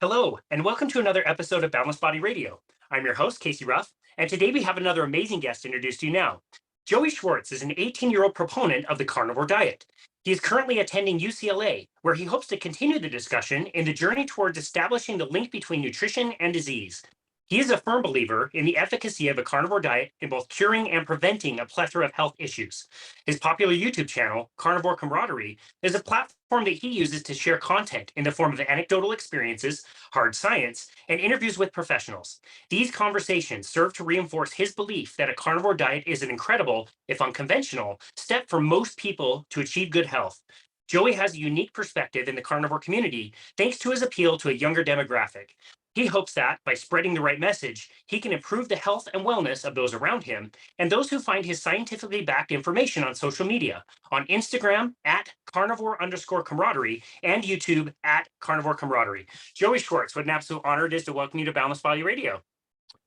Hello, and welcome to another episode of Boundless Body Radio. I'm your host, Casey Ruff, and today we have another amazing guest to introduce to you now. Joey Schwartz is an 18-year-old proponent of the carnivore diet. He is currently attending UCLA, where he hopes to continue the discussion in the journey towards establishing the link between nutrition and disease. He is a firm believer in the efficacy of a carnivore diet in both curing and preventing a plethora of health issues. His popular YouTube channel, Carnivore Camaraderie, is a platform that he uses to share content in the form of anecdotal experiences, hard science, and interviews with professionals. These conversations serve to reinforce his belief that a carnivore diet is an incredible, if unconventional, step for most people to achieve good health. Joey has a unique perspective in the carnivore community thanks to his appeal to a younger demographic. He hopes that by spreading the right message, he can improve the health and wellness of those around him and those who find his scientifically backed information on social media, on Instagram at carnivore_camaraderie and YouTube at carnivore camaraderie. Joey Schwartz, what an absolute honor it is to welcome you to Boundless Body Radio.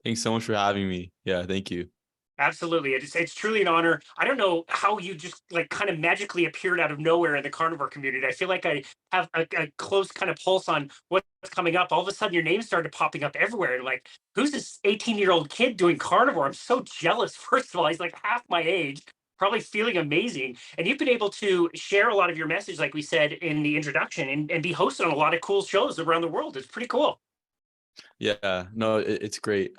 Thanks so much for having me. Yeah, thank you. Absolutely. It's truly an honor. I don't know how you just like kind of magically appeared out of nowhere in the carnivore community. I feel like I have a close kind of pulse on what's coming up. All of a sudden, your name started popping up everywhere. And like, who's this 18-year-old kid doing carnivore? I'm so jealous. First of all, he's like half my age, probably feeling amazing. And you've been able to share a lot of your message, like we said in the introduction, and be hosted on a lot of cool shows around the world. It's pretty cool. Yeah, no, it's great.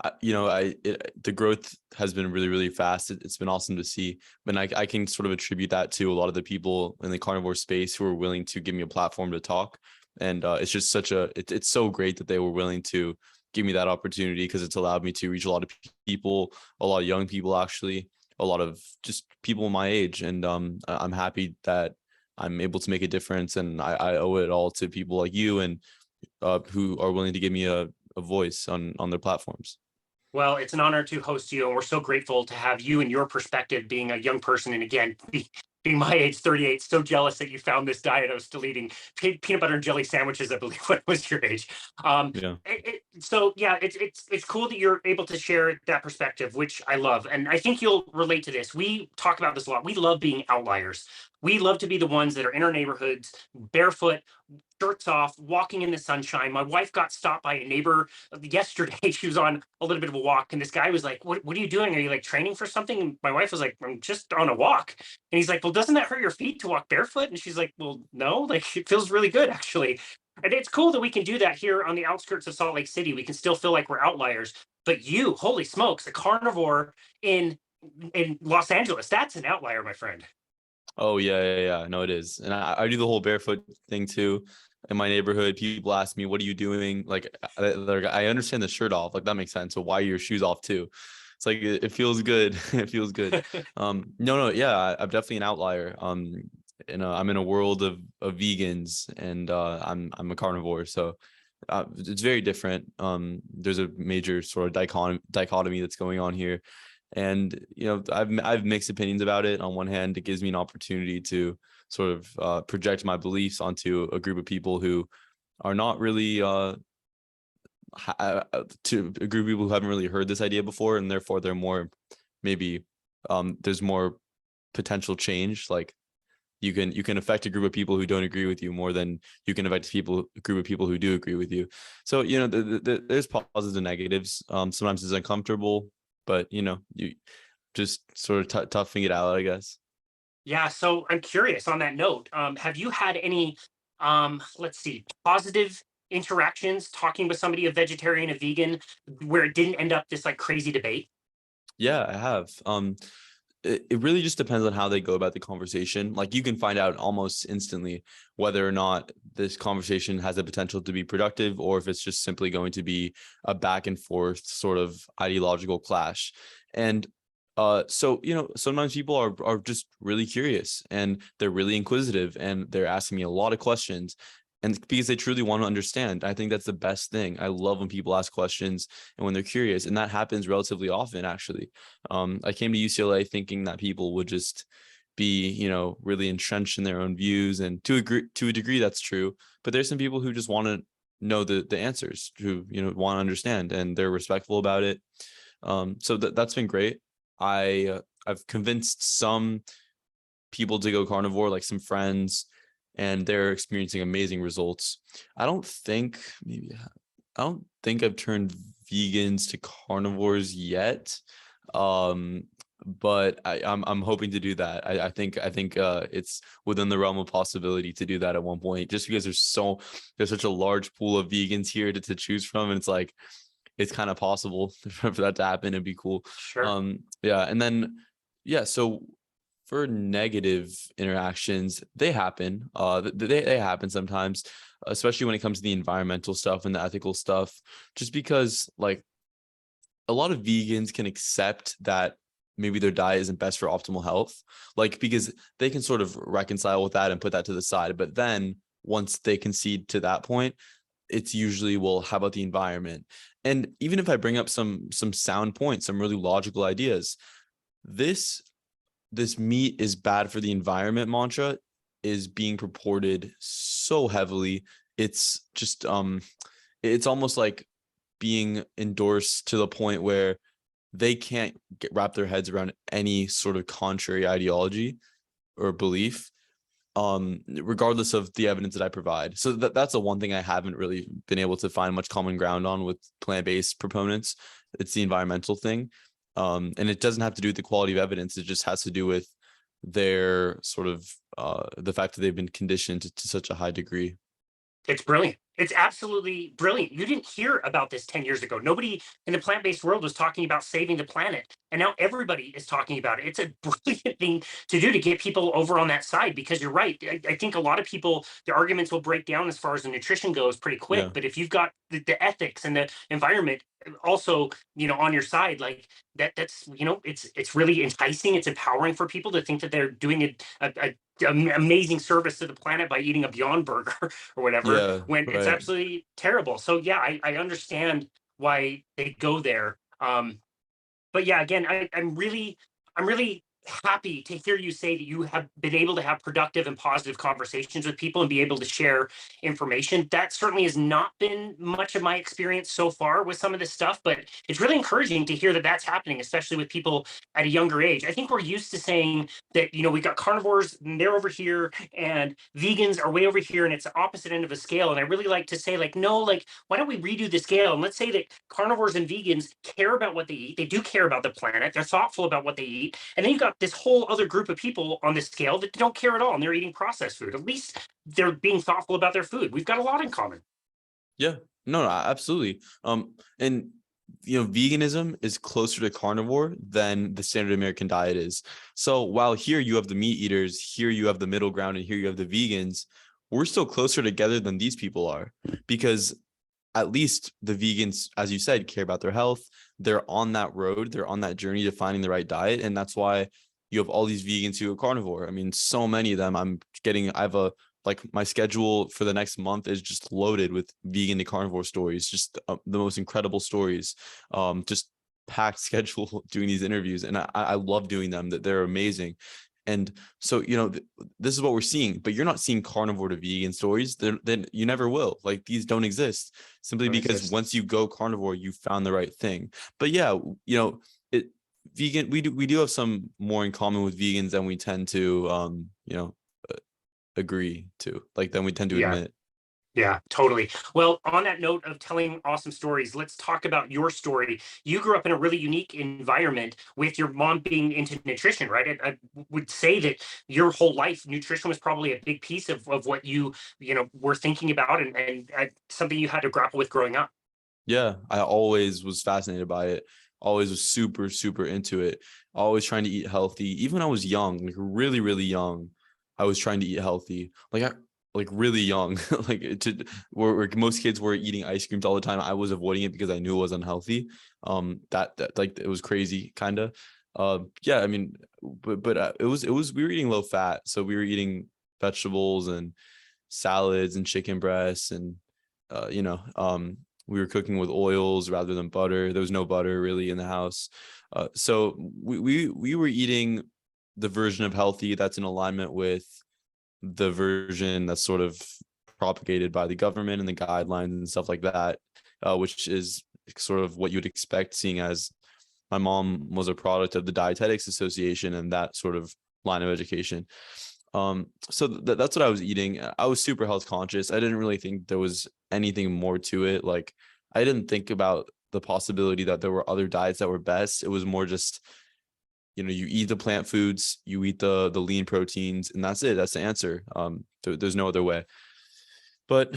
The growth has been really, really fast. It's been awesome to see, but I can sort of attribute that to a lot of the people in the carnivore space who are willing to give me a platform to talk. And it's just it's so great that they were willing to give me that opportunity, because it's allowed me to reach a lot of people, a lot of young people, actually, a lot of just people my age. And I'm happy that I'm able to make a difference, and I owe it all to people like you and who are willing to give me a voice on their platforms. Well, it's an honor to host you, and we're so grateful to have you and your perspective being a young person. And again, being my age, 38, so jealous that you found this diet. I was still eating peanut butter and jelly sandwiches, I believe, when I was your age. Yeah. So yeah, it's cool that you're able to share that perspective, which I love, and I think you'll relate to this. We talk about this a lot. We love being outliers. We love to be the ones that are in our neighborhoods, barefoot, shirts off, walking in the sunshine. My wife got stopped by a neighbor yesterday. She was on a little bit of a walk, and this guy was like, what are you doing? Are you like training for something? And my wife was like, I'm just on a walk. And he's like, well, doesn't that hurt your feet to walk barefoot? And she's like, well, no, like it feels really good, actually. And it's cool that we can do that here on the outskirts of Salt Lake City. We can still feel like we're outliers. But you, holy smokes, a carnivore in Los Angeles, that's an outlier, my friend. Oh yeah. No, it is. And I do the whole barefoot thing too. In my neighborhood, people ask me, what are you doing? Like, I understand the shirt off. Like, that makes sense. So why are your shoes off too? It's like, it feels good. It feels good. No. Yeah, I'm definitely an outlier. I'm in a world of vegans, and I'm a carnivore. So it's very different. There's a major sort of dichotomy that's going on here. And, I've mixed opinions about it. On one hand, it gives me an opportunity to sort of project my beliefs onto a group of people who are not really to a group of people who haven't really heard this idea before, and therefore they're more maybe there's more potential change. Like, you can affect a group of people who don't agree with you more than you can affect a group of people who do agree with you. So there's positives and negatives. Sometimes it's uncomfortable, but you just sort of toughing it out, I guess. Yeah, so I'm curious on that note. Have you had any, let's see, positive interactions talking with somebody, a vegetarian, a vegan, where it didn't end up this like crazy debate? Yeah, I have. It really just depends on how they go about the conversation. Like, you can find out almost instantly whether or not this conversation has the potential to be productive, or if it's just simply going to be a back and forth sort of ideological clash. And so sometimes people are just really curious, and they're really inquisitive, and they're asking me a lot of questions, and because they truly want to understand. I think that's the best thing. I love when people ask questions and when they're curious, and that happens relatively often, actually. I came to UCLA thinking that people would just be, really entrenched in their own views, and to a degree that's true, but there's some people who just want to know the answers, who want to understand, and they're respectful about it. So that's been great. I've convinced some people to go carnivore, like some friends, and they're experiencing amazing results. I don't think I've turned vegans to carnivores yet. But I'm hoping to do that. I think it's within the realm of possibility to do that at one point, just because there's such a large pool of vegans here to choose from, and it's like it's kind of possible for that to happen. It'd be cool. Sure. Yeah, and then so for negative interactions, they happen. They happen sometimes, especially when it comes to the environmental stuff and the ethical stuff, just because like a lot of vegans can accept that maybe their diet isn't best for optimal health, like because they can sort of reconcile with that and put that to the side. But then once they concede to that point, it's usually, well, how about the environment? And even if I bring up some sound points, some really logical ideas, this meat is bad for the environment mantra is being purported so heavily. It's just it's almost like being endorsed to the point where they can't wrap their heads around any sort of contrary ideology or belief, regardless of the evidence that I provide. So that's the one thing I haven't really been able to find much common ground on with plant-based proponents. It's the environmental thing. And it doesn't have to do with the quality of evidence. It just has to do with their sort of the fact that they've been conditioned to such a high degree. It's brilliant. It's absolutely brilliant. You didn't hear about this 10 years ago. Nobody in the plant-based world was talking about saving the planet. And now everybody is talking about it. It's a brilliant thing to do to get people over on that side, because you're right. I think a lot of people, the arguments will break down as far as the nutrition goes pretty quick. Yeah. But if you've got the ethics and the environment also, on your side, like that's, it's really enticing. It's empowering for people to think that they're doing a amazing service to the planet by eating a Beyond Burger or whatever, Yeah. when it's Right. absolutely terrible. So yeah, I understand why they go there. But yeah, again, I'm really happy to hear you say that you have been able to have productive and positive conversations with people and be able to share information. That certainly has not been much of my experience so far with some of this stuff, but it's really encouraging to hear that that's happening, especially with people at a younger age. I think we're used to saying that, we got carnivores and they're over here and vegans are way over here, and it's the opposite end of a scale. And I really like to say, like, no, like, why don't we redo the scale? And let's say that carnivores and vegans care about what they eat. They do care about the planet. They're thoughtful about what they eat. And then you've got this whole other group of people on this scale that don't care at all, and they're eating processed food. At least they're being thoughtful about their food. We've got a lot in common. Yeah. No, absolutely. And veganism is closer to carnivore than the standard American diet is. So while here you have the meat eaters, here you have the middle ground, and here you have the vegans, we're still closer together than these people are, because at least the vegans, as you said, care about their health. They're on that road. They're on that journey to finding the right diet. And that's why you have all these vegans who are carnivore. I mean, so many of them. I have my schedule for the next month is just loaded with vegan to carnivore stories, just the most incredible stories, just packed schedule doing these interviews. And I love doing them, that they're amazing. And so, this is what we're seeing, but you're not seeing carnivore to vegan stories. Then you never will. Like, these don't exist, simply because once you go carnivore, you found the right thing. But yeah, vegan, we do have some more in common with vegans than we tend to, agree to, than we tend to Yeah. admit. Yeah, totally. Well, on that note of telling awesome stories, let's talk about your story. You grew up in a really unique environment with your mom being into nutrition, right? I would say that your whole life, nutrition was probably a big piece of what you were thinking about, and something you had to grapple with growing up. Yeah, I always was fascinated by it. Always was super, super into it. Always trying to eat healthy. Even when I was young, like really, really young, I was trying to eat healthy. Like really young, where most kids were eating ice creams all the time. I was avoiding it because I knew it was unhealthy. That it was crazy, kind of. Yeah, I mean, but it was we were eating low fat, so we were eating vegetables and salads and chicken breasts, and we were cooking with oils rather than butter. There was no butter really in the house, so we were eating the version of healthy that's in alignment with the version that's sort of propagated by the government and the guidelines and stuff like that, which is sort of what you'd expect, seeing as my mom was a product of the Dietetics Association and that sort of line of education. So that's what I was eating. I was super health conscious. I didn't really think there was anything more to it. Like, I didn't think about the possibility that there were other diets that were best. It was more just, you eat the plant foods, you eat the lean proteins, and that's it. That's the answer. There's no other way. But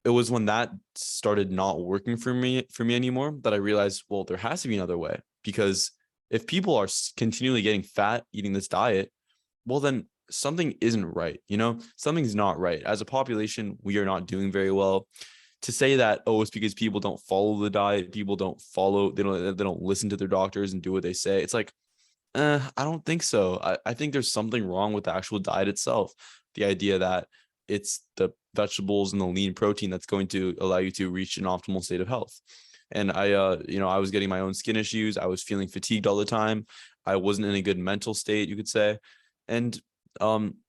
it was when that started not working for me anymore that I realized, well, there has to be another way, because if people are continually getting fat eating this diet, well, then something isn't right. Something's not right. As a population, we are not doing very well. To say that, oh, it's because people don't follow the diet, people don't follow, they don't listen to their doctors and do what they say. It's like, I don't think so. I think there's something wrong with the actual diet itself. The idea that it's the vegetables and the lean protein that's going to allow you to reach an optimal state of health. And I was getting my own skin issues. I was feeling fatigued all the time. I wasn't in a good mental state, you could say. And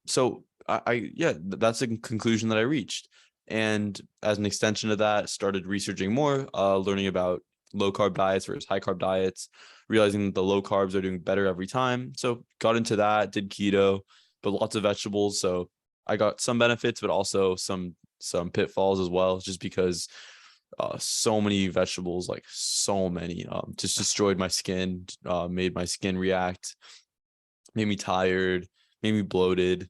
so yeah, that's a conclusion that I reached. And as an extension of that, started researching more, learning about low carb diets versus high carb diets, realizing that the low carbs are doing better every time. So got into that, did keto, but lots of vegetables. So I got some benefits, but also some pitfalls as well, just because so many vegetables, like so many, just destroyed my skin, made my skin react, made me tired, made me bloated.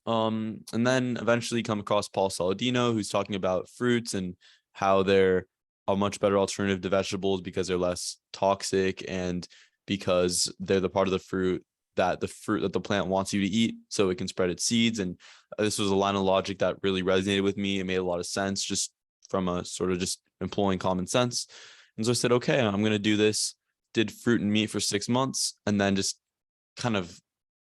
And then eventually come across Paul Saladino, who's talking about fruits and how they're a much better alternative to vegetables because they're less toxic and because they're the part of the fruit that the plant wants you to eat so it can spread its seeds. And this was a line of logic that really resonated with me. It made a lot of sense just from a sort of just employing common sense. And so I said, okay, I'm going to do this. Did fruit and meat for 6 months, and then just kind of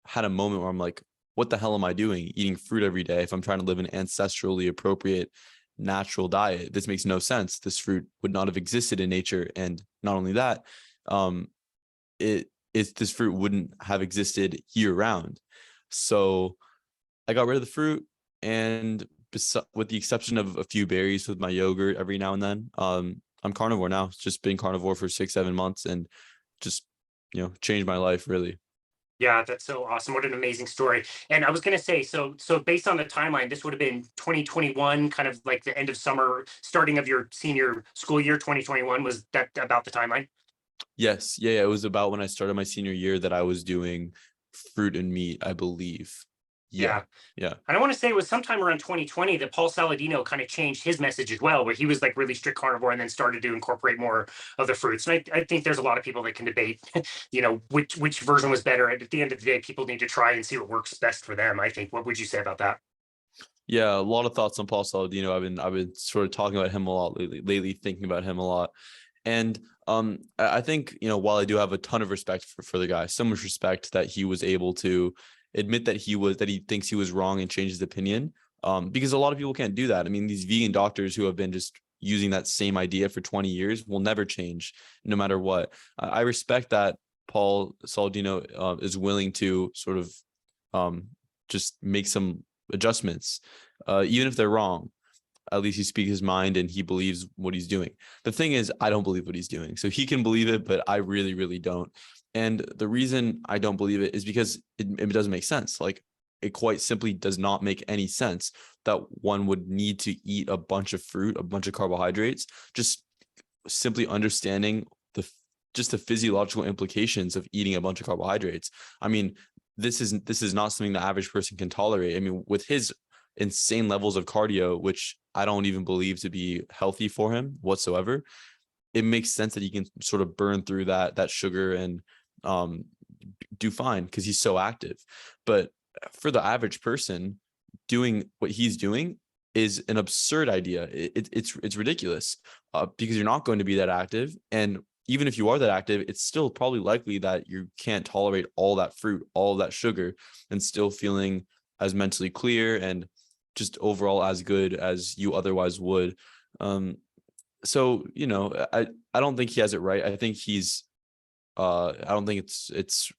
had a moment where I'm like, what the hell am I doing eating fruit every day if I'm trying to live an ancestrally appropriate natural diet? This makes no sense. This fruit would not have existed in nature. And not only that, this fruit wouldn't have existed year round. So I got rid of the fruit, and with the exception of a few berries with my yogurt every now and then, I'm carnivore now. It's just been carnivore for 6-7 months and just, changed my life really. Yeah, that's so awesome. What an amazing story. And I was going to say, so based on the timeline, this would have been 2021, kind of like the end of summer, starting of your senior school year, 2021. Was that about the timeline? Yes. Yeah. It was about when I started my senior year that I was doing fruit and meat, I believe. Yeah. Yeah. Yeah. And I want to say it was sometime around 2020 that Paul Saladino kind of changed his message as well, where he was like really strict carnivore and then started to incorporate more of the fruits. And I think there's a lot of people that can debate, which version was better. And at the end of the day, people need to try and see what works best for them, I think. What would you say about that? Yeah. A lot of thoughts on Paul Saladino. I've been sort of talking about him a lot lately, thinking about him a lot. And I think, while I do have a ton of respect for the guy, so much respect that he was able to admit that he thinks he was wrong and change his opinion, because a lot of people can't do that. I mean, these vegan doctors who have been just using that same idea for 20 years will never change no matter what. I respect that Paul Saladino is willing to sort of just make some adjustments, even if they're wrong. At least he speaks his mind and he believes what he's doing. The thing is, I don't believe what he's doing. So he can believe it, but I really, really don't. And the reason I don't believe it is because it doesn't make sense. Like, it quite simply does not make any sense that one would need to eat a bunch of fruit, a bunch of carbohydrates, just simply understanding just the physiological implications of eating a bunch of carbohydrates. I mean, this is not something the average person can tolerate. I mean, with his insane levels of cardio, which I don't even believe to be healthy for him whatsoever, it makes sense that he can sort of burn through that sugar and do fine because he's so active. But for the average person, doing what he's doing is an absurd idea. It's ridiculous, because you're not going to be that active. And even if you are that active, it's still probably likely that you can't tolerate all that fruit, all that sugar, and still feeling as mentally clear and just overall as good as you otherwise would. So, I don't think he has it right. I think I don't think it's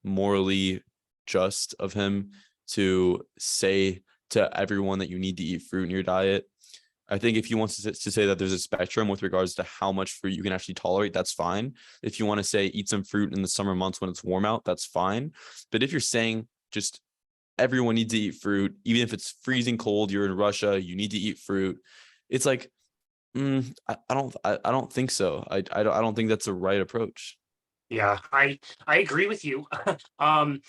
morally just of him to say to everyone that you need to eat fruit in your diet. I think if he wants to say that there's a spectrum with regards to how much fruit you can actually tolerate, that's fine. If you want to say eat some fruit in the summer months when it's warm out, that's fine. But if you're saying just everyone needs to eat fruit, even if it's freezing cold, you're in Russia, you need to eat fruit. It's like, I don't think so. I don't think that's the right approach. Yeah, I agree with you. um,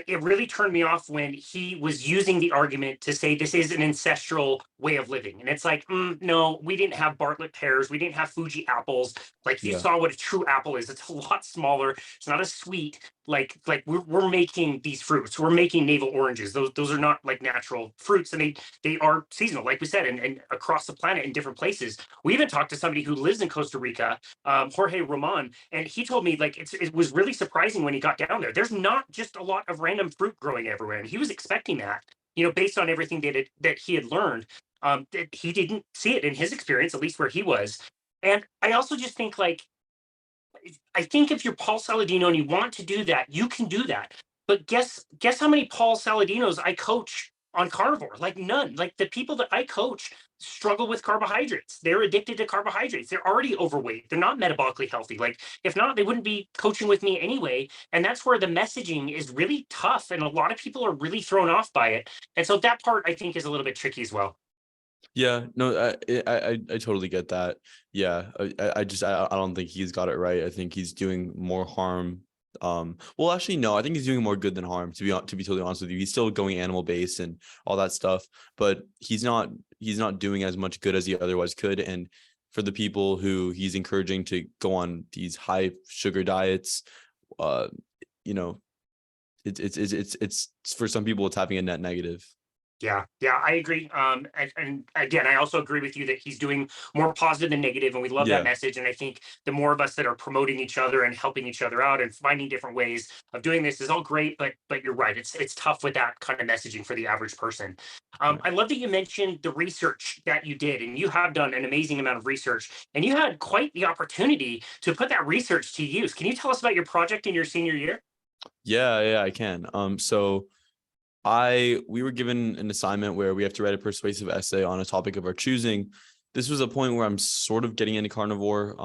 it really turned me off when he was using the argument to say this is an ancestral way of living. And it's like, no, we didn't have Bartlett pears. We didn't have Fuji apples. Like, if you Yeah. saw what a true apple is, it's a lot smaller. It's not as sweet. Like we're making these fruits. We're making navel oranges. Those are not like natural fruits, and they are seasonal, like we said, and across the planet in different places. We even talked to somebody who lives in Costa Rica, Jorge Roman, and he told me like it was really surprising when he got down there. There's not just a lot of random fruit growing everywhere, and he was expecting that, based on everything that he had learned. That he didn't see it in his experience, at least where he was. And I also just think like I think if you're Paul Saladino and you want to do that, you can do that. But guess how many Paul Saladinos I coach on carnivore? Like none. Like the people that I coach struggle with carbohydrates. They're addicted to carbohydrates. They're already overweight. They're not metabolically healthy. Like if not, they wouldn't be coaching with me anyway. And that's where the messaging is really tough, and a lot of people are really thrown off by it. And so that part I think is a little bit tricky as well. Yeah, no, I totally get that. Yeah, I don't think he's got it right. I think he's doing more harm. Well, actually, no, I think he's doing more good than harm. To be totally honest with you, he's still going animal based and all that stuff, but he's not doing as much good as he otherwise could. And for the people who he's encouraging to go on these high sugar diets, uh, you know, it's for some people it's having a net negative. Yeah, I agree. And again, I also agree with you that he's doing more positive than negative, and we love that Yeah. message. And I think the more of us that are promoting each other and helping each other out and finding different ways of doing this is all great. But you're right, it's tough with that kind of messaging for the average person. Yeah. I love that you mentioned the research that you did, and you have done an amazing amount of research, and you had quite the opportunity to put that research to use. Can you tell us about your project in your senior year? Yeah, I can. So we were given an assignment where we have to write a persuasive essay on a topic of our choosing. This was a point where I'm sort of getting into carnivore.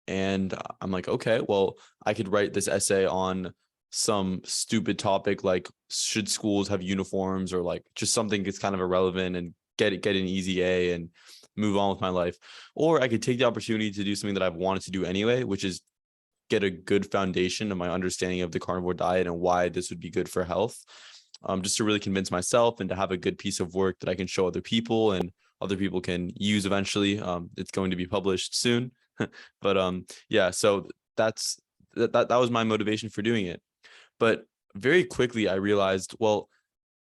And I'm like, okay, well, I could write this essay on some stupid topic like should schools have uniforms, or like just something that's kind of irrelevant, and get an easy A and move on with my life. Or I could take the opportunity to do something that I've wanted to do anyway, which is get a good foundation of my understanding of the carnivore diet and why this would be good for health. Just to really convince myself and to have a good piece of work that I can show other people and other people can use eventually. It's going to be published soon, but yeah, so that was my motivation for doing it. But very quickly I realized, well,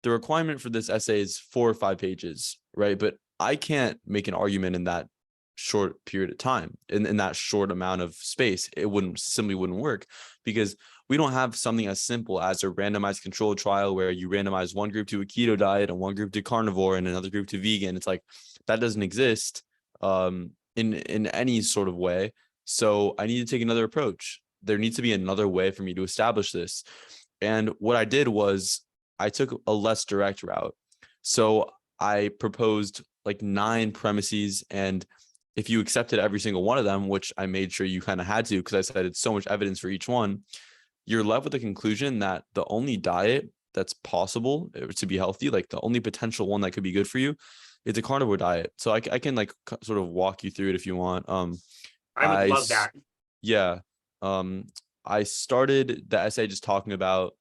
the requirement for this essay is 4 or 5 pages, right? But I can't make an argument in that short period of time, in that short amount of space. It simply wouldn't work, because we don't have something as simple as a randomized controlled trial where you randomize one group to a keto diet and one group to carnivore and another group to vegan. It's like that doesn't exist in any sort of way. So I need to take another approach. There needs to be another way for me to establish this. And what I did was I took a less direct route. So I proposed like 9 premises, and if you accepted every single one of them, which I made sure you kind of had to, because I cited so much evidence for each one, you're left with the conclusion that the only diet that's possible to be healthy, like the only potential one that could be good for you, is a carnivore diet. So I can like sort of walk you through it if you want. I would love that. Yeah. I started the essay just talking about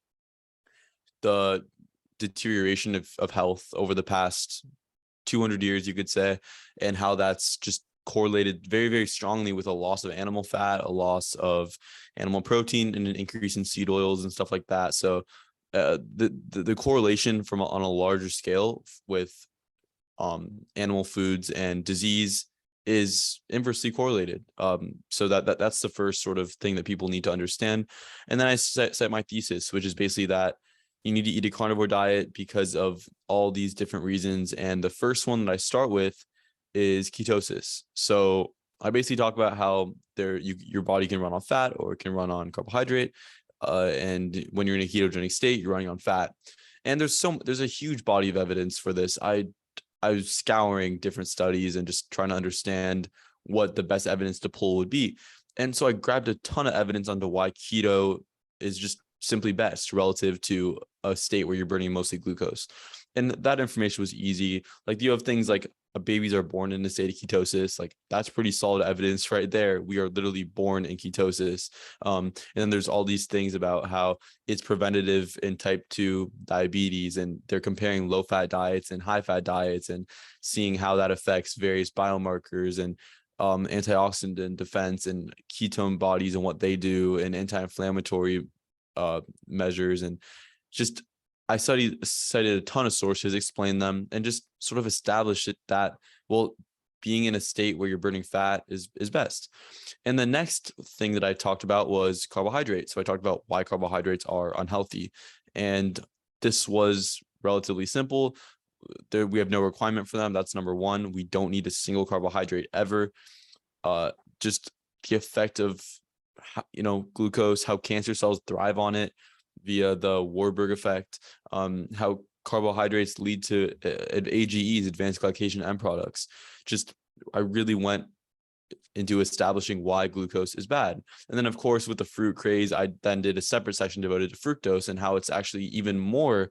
the deterioration of health over the past 200 years, you could say, and how that's just correlated very, very strongly with a loss of animal fat, a loss of animal protein, and an increase in seed oils and stuff like that. So the correlation from on a larger scale with animal foods and disease is inversely correlated. So that's the first sort of thing that people need to understand. And then I set my thesis, which is basically that you need to eat a carnivore diet because of all these different reasons. And the first one that I start with is ketosis. So I basically talk about how your body can run on fat or it can run on carbohydrate. And when you're in a ketogenic state, you're running on fat. And there's a huge body of evidence for this. I was scouring different studies and just trying to understand what the best evidence to pull would be. And so I grabbed a ton of evidence onto why keto is just simply best relative to a state where you're burning mostly glucose. And that information was easy. Like you have things like babies are born in a state of ketosis. Like that's pretty solid evidence right there. We are literally born in ketosis. And then there's all these things about how it's preventative in type 2 diabetes, and they're comparing low fat diets and high fat diets and seeing how that affects various biomarkers and antioxidant defense and ketone bodies and what they do, and anti-inflammatory measures. And just I cited a ton of sources, explained them, and just sort of established it that, well, being in a state where you're burning fat is best. And the next thing that I talked about was carbohydrates. So I talked about why carbohydrates are unhealthy. And this was relatively simple. We have no requirement for them. That's number one. We don't need a single carbohydrate ever. Just the effect of, glucose, how cancer cells thrive on it via the Warburg effect, how carbohydrates lead to AGEs, advanced glycation end products. Just, I really went into establishing why glucose is bad. And then, of course, with the fruit craze, I then did a separate section devoted to fructose and how it's actually even more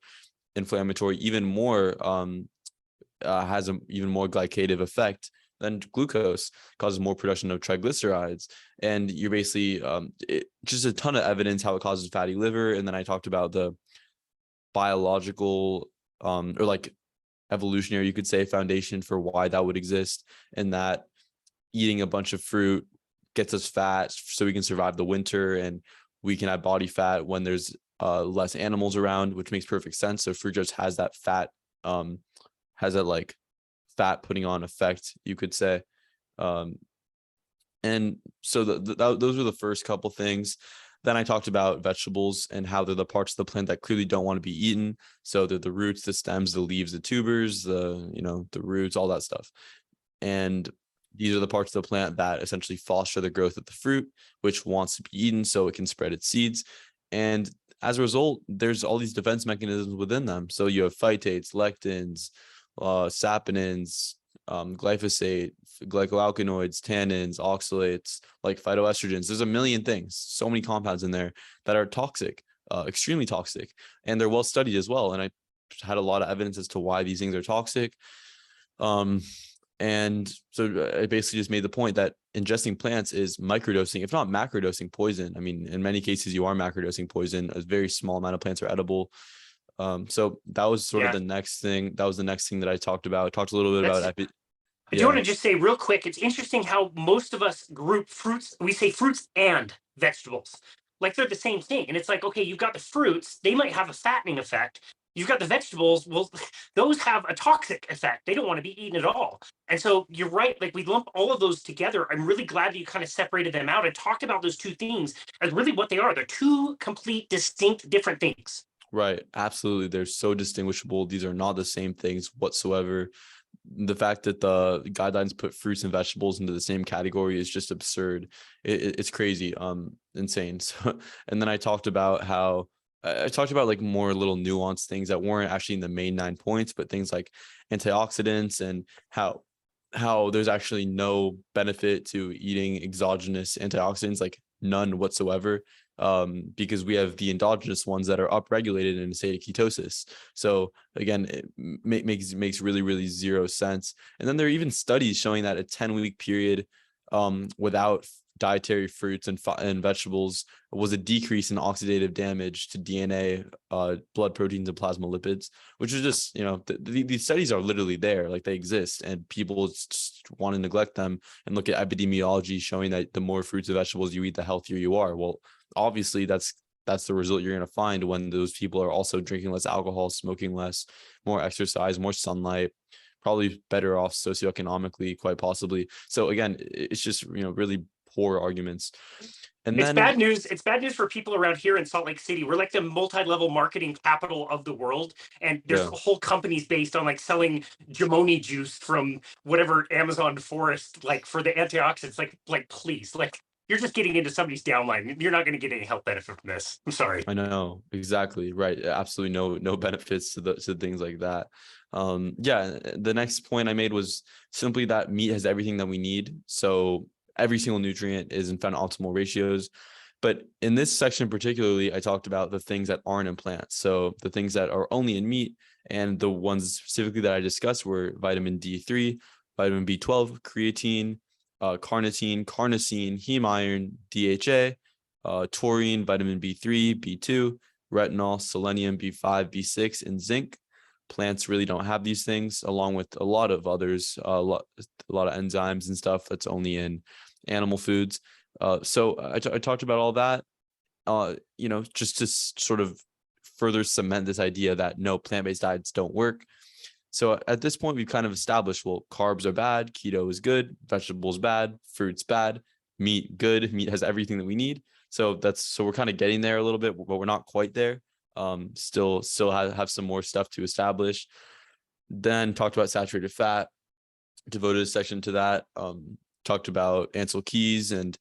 inflammatory, even more, has an even more glycative effect than glucose, causes more production of triglycerides. And you're basically just a ton of evidence how it causes fatty liver. And then I talked about the biological or like evolutionary, you could say, foundation for why that would exist, and that eating a bunch of fruit gets us fat so we can survive the winter, and we can have body fat when there's less animals around, which makes perfect sense. So fruit just has that fat, has that like fat putting on effect, you could say. And so those were the first couple things. Then I talked about vegetables and how they're the parts of the plant that clearly don't want to be eaten. So they're the roots, the stems, the leaves, the tubers, the roots, all that stuff. And these are the parts of the plant that essentially foster the growth of the fruit, which wants to be eaten so it can spread its seeds. And as a result, there's all these defense mechanisms within them. So you have phytates, lectins, saponins, glyphosate, glycoalkaloids, tannins, oxalates, like phytoestrogens. There's a million things, so many compounds in there that are toxic, extremely toxic, and they're well studied as well. And I had a lot of evidence as to why these things are toxic. And so I basically just made the point that ingesting plants is microdosing, if not macrodosing poison. I mean, in many cases, you are macrodosing poison. A very small amount of plants are edible. So that was sort of the next thing. That was the next thing that I talked about. I talked a little bit about I do want to just say real quick, it's interesting how most of us group fruits, we say fruits and vegetables, like they're the same thing. And it's like, okay, you've got the fruits, they might have a fattening effect. You've got the vegetables, well, those have a toxic effect. They don't want to be eaten at all. And so you're right, like we lump all of those together. I'm really glad that you kind of separated them out and talked about those two things as really what they are. They're two complete, distinct, different things. Right. Absolutely. They're so distinguishable. These are not the same things whatsoever. The fact that the guidelines put fruits and vegetables into the same category is just absurd. It's crazy, insane. So, and then I talked about how like more little nuanced things that weren't actually in the main 9 points, but things like antioxidants and how there's actually no benefit to eating exogenous antioxidants, like none whatsoever. Because we have the endogenous ones that are upregulated in a state of ketosis. So again, it makes really, really zero sense. And then there are even studies showing that a 10-week period without dietary fruits and vegetables was a decrease in oxidative damage to DNA, blood proteins, and plasma lipids, which is just, these studies are literally there, like they exist, and people just want to neglect them and look at epidemiology showing that the more fruits and vegetables you eat, the healthier you are. Well, obviously that's the result you're going to find when those people are also drinking less alcohol, smoking less, more exercise, more sunlight, probably better off socioeconomically, quite possibly. So again, it's just, really poor arguments. And it's bad news. It's bad news for people around here in Salt Lake City. We're like the multi-level marketing capital of the world. And there's whole companies based on like selling Jamoni juice from whatever Amazon forest, like for the antioxidants, like please, like you're just getting into somebody's downline. You're not going to get any health benefit from this. I'm sorry. I know, exactly. Right. Absolutely no benefits to things like that. The next point I made was simply that meat has everything that we need. So every single nutrient is in found optimal ratios. But in this section particularly, I talked about the things that aren't in plants. So the things that are only in meat, and the ones specifically that I discussed were vitamin D3, vitamin B12, creatine, carnitine, carnosine, heme iron, DHA, taurine, vitamin B3, B2, retinol, selenium, B5, B6, and zinc. Plants really don't have these things, along with a lot of others, a lot of enzymes and stuff that's only in animal foods. So I talked about all that, just to sort of further cement this idea that no, plant-based diets don't work. So at this point, we've kind of established, well, carbs are bad, keto is good, vegetables bad, fruits bad, meat good. Meat has everything that we need. So we're kind of getting there a little bit, but we're not quite there. Still have some more stuff to establish. Then talked about saturated fat, devoted a section to that. Talked about Ansel Keys and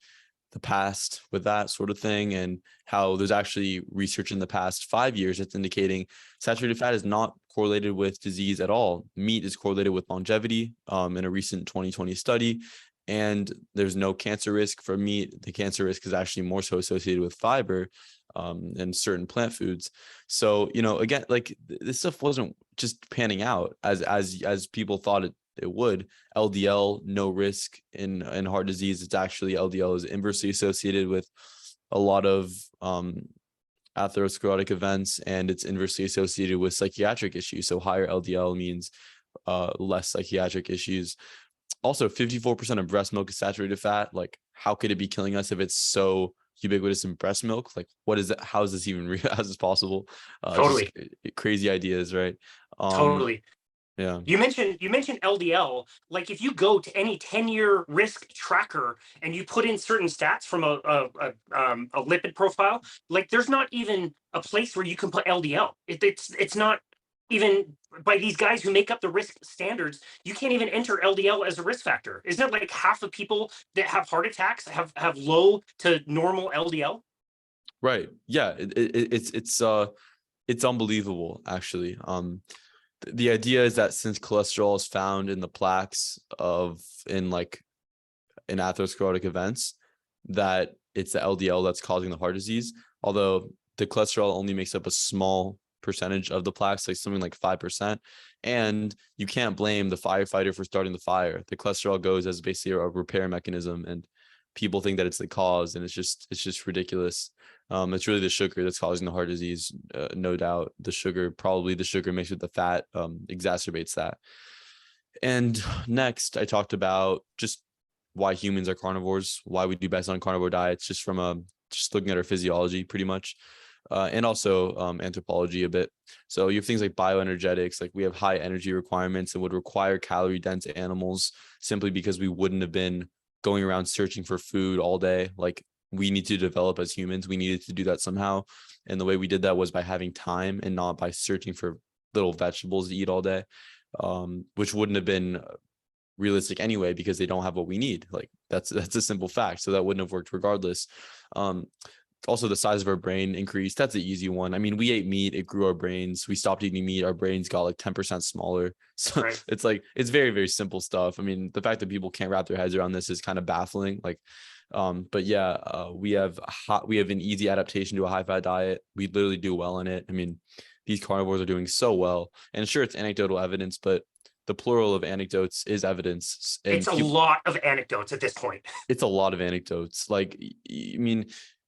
the past with that sort of thing, and how there's actually research in the past 5 years that's indicating saturated fat is not correlated with disease at all. Meat is correlated with longevity in a recent 2020 study, and there's no cancer risk for meat. The cancer risk is actually more so associated with fiber and certain plant foods. So, again, like this stuff wasn't just panning out as people thought it would. LDL, no risk in heart disease. It's actually, LDL is inversely associated with a lot of atherosclerotic events, and it's inversely associated with psychiatric issues. So higher LDL means less psychiatric issues. Also, 54% of breast milk is saturated fat. Like, how could it be killing us if it's so ubiquitous in breast milk? Like, what is it? How is this even real? How is this possible? Totally. Just crazy ideas, right? Totally. Yeah. You mentioned LDL. Like if you go to any 10-year risk tracker and you put in certain stats from a lipid profile, like there's not even a place where you can put LDL. It's not even by these guys who make up the risk standards. You can't even enter LDL as a risk factor. Isn't it like half the people that have heart attacks have low to normal LDL? Right. Yeah. It's unbelievable, actually. The idea is that since cholesterol is found in the plaques in atherosclerotic events, that it's the LDL that's causing the heart disease. Although the cholesterol only makes up a small percentage of the plaques, like something like 5%. And you can't blame the firefighter for starting the fire. The cholesterol goes as basically a repair mechanism, and people think that it's the cause, and it's just ridiculous. It's really the sugar that's causing the heart disease. No doubt probably the sugar mixed with the fat exacerbates that. And next, I talked about just why humans are carnivores, why we do best on carnivore diets, just looking at our physiology pretty much, and also anthropology a bit. So you have things like bioenergetics, like we have high energy requirements and would require calorie dense animals simply because we wouldn't have been going around searching for food all day. Like, we need to develop as humans. We needed to do that somehow. And the way we did that was by having time and not by searching for little vegetables to eat all day, which wouldn't have been realistic anyway, because they don't have what we need. Like, that's a simple fact. So that wouldn't have worked regardless. Also, the size of our brain increased. That's an easy one. I mean, we ate meat, it grew our brains. We stopped eating meat, our brains got like 10% smaller. So Right. it's very, very simple stuff. I mean, the fact that people can't wrap their heads around this is kind of baffling. Like, but yeah, we have an easy adaptation to a high fat diet. We literally do well in it. I mean, these carnivores are doing so well. And sure, it's anecdotal evidence, but the plural of anecdotes is evidence. And It's a lot of anecdotes at this point. it's a lot of anecdotes. Like, I mean,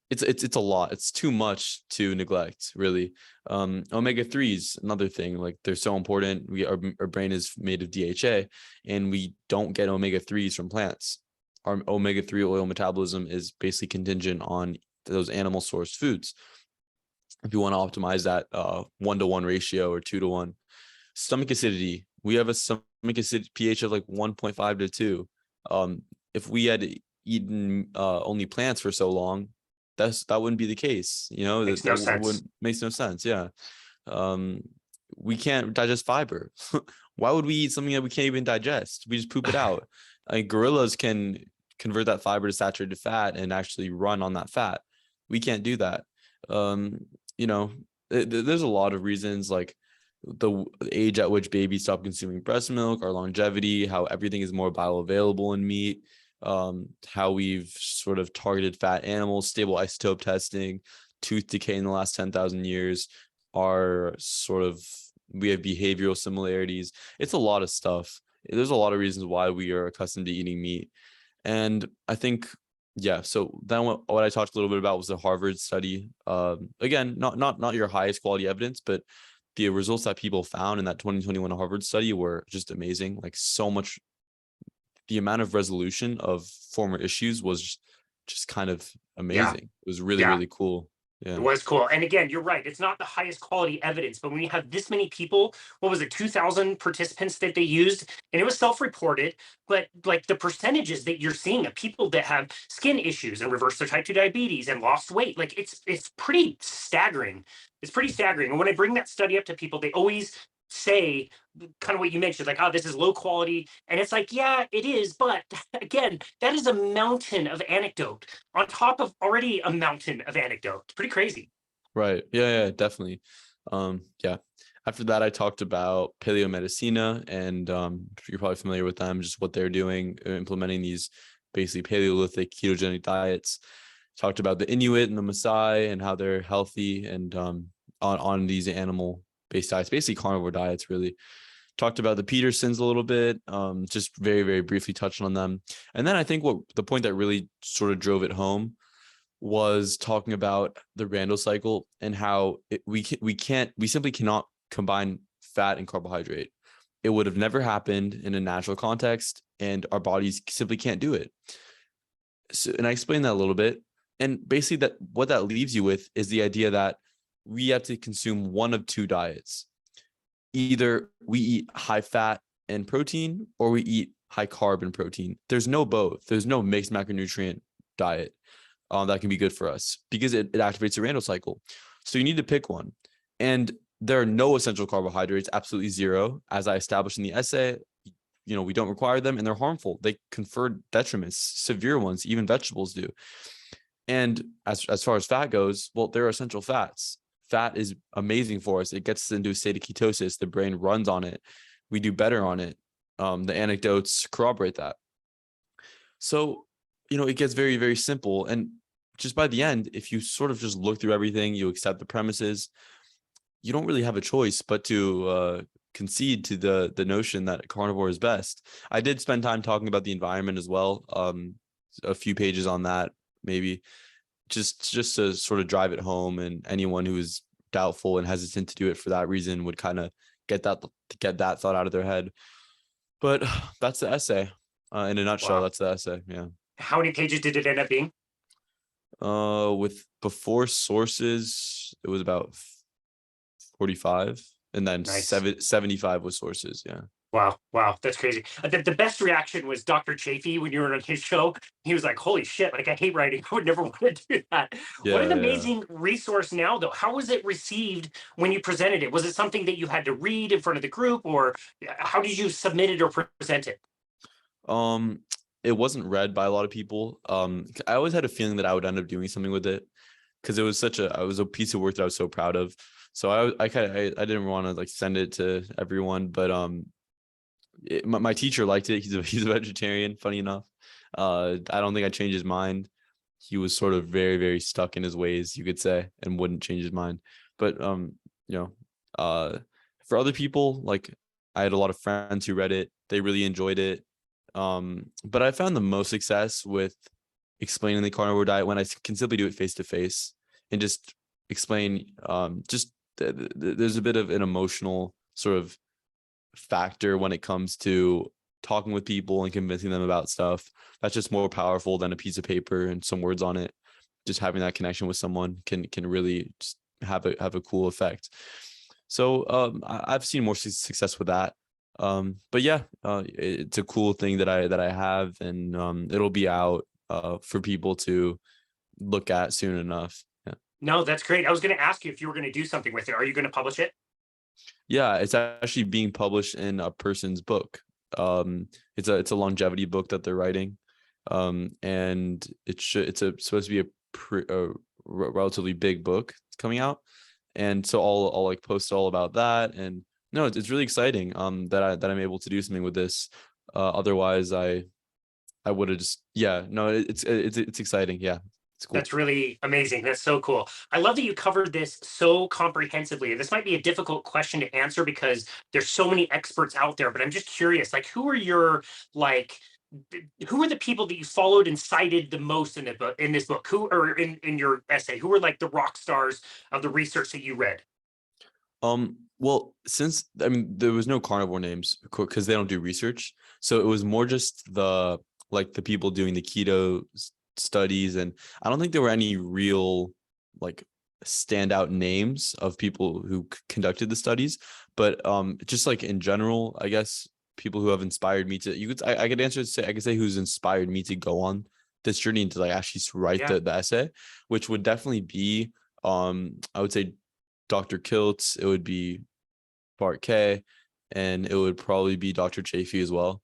it's a lot. It's too much to neglect, really. Omega-3s, another thing. Like, they're so important. Our brain is made of DHA, and we don't get omega-3s from plants. Our omega-3 oil metabolism is basically contingent on those animal sourced foods. If you want to optimize that 1-to-1 ratio or 2-to-1. Stomach acidity, we have a stomach acidity pH of like 1.5 to 2. If we had eaten only plants for so long, that wouldn't be the case. Makes no sense. Makes no sense. Yeah. We can't digest fiber. Why would we eat something that we can't even digest? We just poop it out. Like, gorillas can convert that fiber to saturated fat and actually run on that fat. We can't do that. There's a lot of reasons, like the age at which babies stop consuming breast milk, our longevity, how everything is more bioavailable in meat. how we've sort of targeted fat animals, stable isotope testing, tooth decay in the last 10,000 years, we have behavioral similarities. It's a lot of stuff. There's a lot of reasons why we are accustomed to eating meat. And I think, yeah, so then what I talked a little bit about was the Harvard study. Again, not your highest quality evidence, but the results that people found in that 2021 Harvard study were just amazing. Like so much, the amount of resolution of former issues was just kind of Yeah. amazing. It was really, Yeah. really cool. It Yeah. was cool. And again, you're right. It's not the highest quality evidence, but when you have this many people, what was it, 2,000 participants that they used, and it was self-reported, but like the percentages that you're seeing of people that have skin issues and reversed their type 2 diabetes and lost weight, like it's pretty staggering. It's pretty staggering. And when I bring that study up to people, they always say kind of what you mentioned, like, oh, this is low quality. And it's like, yeah, it is. But again, that is a mountain of anecdote on top of already a mountain of anecdote. It's pretty crazy. Right. Yeah, definitely. Yeah. After that, I talked about Paleomedicina, and you're probably familiar with them, just what they're doing, implementing these basically Paleolithic ketogenic diets. Talked about the Inuit and the Maasai and how they're healthy and on these animal-based diets, basically carnivore diets, really. Talked about the Petersons a little bit, just very, very briefly touched on them. And then I think what the point that really sort of drove it home was talking about the Randall cycle and how we simply cannot combine fat and carbohydrate. It would have never happened in a natural context, and our bodies simply can't do it. So, and I explained that a little bit. And basically that what that leaves you with is the idea that we have to consume one of two diets. Either we eat high fat and protein, or we eat high carb and protein. There's no both. There's no mixed macronutrient diet that can be good for us, because it activates the Randall cycle. So you need to pick one. And there are no essential carbohydrates, absolutely zero. As I established in the essay, we don't require them, and they're harmful. They confer detriments, severe ones, even vegetables do. And as far as fat goes, well, there are essential fats. Fat is amazing for us. It gets us into a state of ketosis. The brain runs on it. We do better on it. The anecdotes corroborate that. So, it gets very, very simple. And just by the end, if you sort of just look through everything, you accept the premises, you don't really have a choice but to concede to the notion that carnivore is best. I did spend time talking about the environment as well. A few pages on that, maybe just to sort of drive it home, and anyone who is doubtful and hesitant to do it for that reason would kind of get that thought out of their head. But that's the essay in a nutshell. Wow. That's the essay. Yeah. How many pages did it end up being? With before sources, it was about 45, and then Nice. 75 with sources. Yeah. Wow, that's crazy. The best reaction was Dr. Chafee when you were on his show. He was like, holy shit, like, I hate writing. I would never want to do that. Yeah, what an amazing resource now, though. How was it received when you presented it? Was it something that you had to read in front of the group, or how did you submit it or present it? It wasn't read by a lot of people. I always had a feeling that I would end up doing something with it, because it was a piece of work that I was so proud of. So I didn't want to like send it to everyone, but my teacher liked it. He's a vegetarian, funny enough. I don't think I changed his mind. He was sort of very, very stuck in his ways, you could say, and wouldn't change his mind. But for other people, like, I had a lot of friends who read it. They really enjoyed it. But I found the most success with explaining the carnivore diet when I can simply do it face to face and just explain. There's a bit of an emotional sort of factor when it comes to talking with people and convincing them about stuff. That's just more powerful than a piece of paper and some words on it. Just having that connection with someone can really just have a cool effect. So I've seen more success with that. But yeah, it's a cool thing that I have, and it'll be out for people to look at soon enough. Yeah. No, that's great. I was going to ask you if you were going to do something with it. Are you going to publish it? Yeah, it's actually being published in a person's book. It's a longevity book that they're writing, and it's supposed to be a relatively big book coming out, and so I'll like post all about that. And no, it's really exciting that I'm able to do something with this. Otherwise, I I would have just, yeah, no, it's exciting. Yeah, it's cool. That's really amazing. That's so cool. I love that you covered this so comprehensively. This might be a difficult question to answer because there's so many experts out there, but I'm just curious, like who are your like who are the people that you followed and cited the most in the book in this book? Who or in your essay? Who were like the rock stars of the research that you read? Well, since I mean there was no carnivore names because they don't do research, so it was more just the people doing the keto studies, and I don't think there were any real like standout names of people who conducted the studies, but just like in general, I guess people who have inspired me to I could answer say I could say who's inspired me to go on this journey and to like actually write Yeah. the essay, which would definitely be I would say Dr. Kiltz, it would be Bart K, and it would probably be Dr. Chafee as well.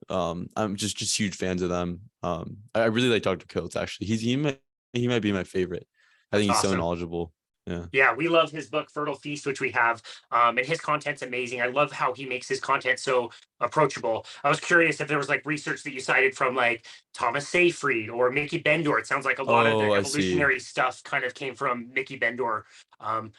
I'm just huge fans of them. I really like Dr. Kiltz actually. He might be my favorite. I That's think he's so awesome. knowledgeable. Yeah. Yeah, we love his book Fertile Feast, which we have, and his content's amazing. I love how he makes his content so approachable. I was curious if there was like research that you cited from like Thomas Seyfried or Mickey Bendor. It sounds like a lot of Oh, the I see. evolutionary stuff kind of came from Mickey Bendor,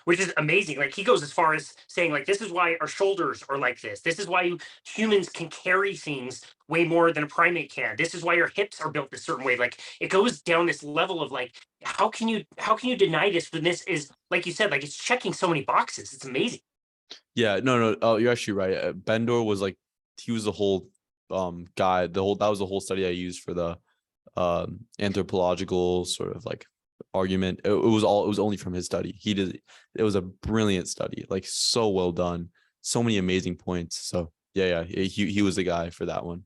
which is amazing. Like he goes as far as saying like this is why our shoulders are like this. This is why humans can carry things way more than a primate can. This is why your hips are built a certain way. Like it goes down this level of like how can you deny this when this is like you said, like it's checking so many boxes. It's amazing. Yeah, no. Oh, you're actually right. Bendor was like he was the whole guy. That was the whole study I used for the anthropological sort of like argument. It was only from his study. He did it was a brilliant study, like so well done, so many amazing points. So yeah, he was the guy for that one.